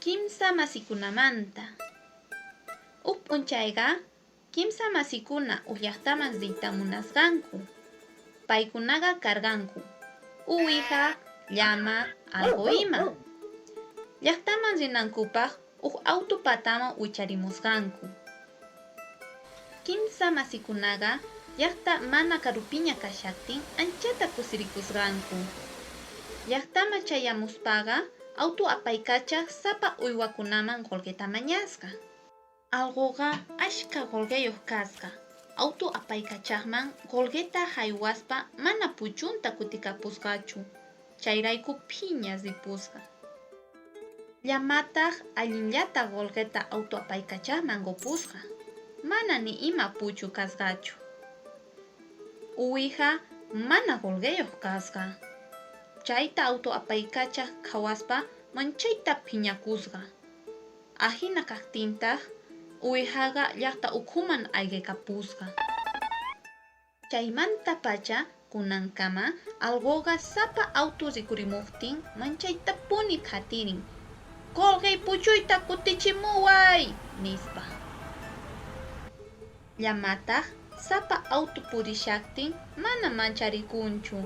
Kimsa masikunamanta. P'unchayqa kimsa masikuna llaqtaman ritamunasqanku. Paykunaqa karqanku uwiha, llama, alqu ima. Llaqtaman rinankupaq auto pataman wicharimusqanku. Kimsa masikunaqa llaqta mana karupiña kashaptin anchata kusirikusqanku. Llaqtaman chayamuspaqa auto apaykachaq sapa uywakunaman qullqita mañasqa. Allquqa ashka qullqiyuq kasqa. Auto apaykachaqman qullqita haywaspa mana puchunta kutikapusqachu. Chayrayku phiña ripusqa. Llamataq allinllata qullqita auto apaykachaqman qupusqa. Mana ni ima puchu kasqachu. Uwiha mana qullqiyuq kasqa. Chayta auto apaykachaq khawaspa manchayta phiñakusqa. Ahina kaqtintaq uwihaqa llaqta ukhuman ayqikapusqa. Chaymanta pacha kunankama allquqa sapa auto rikurimuqtin manchaytapuni qhatirin. Qullqiy puchuyta kutichimuway nispa. Llamataq sapa auto purishaqtin mana mancharikunchu,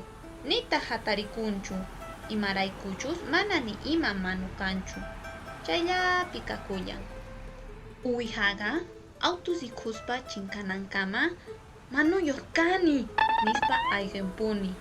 nita hatarikunchu. Imaraykuchus mana ni ima manukanchu. Chayllapi kakullan. Uwihaqa auto rikuspa chinkanankama manuyuq kani nispa ayqinpuni.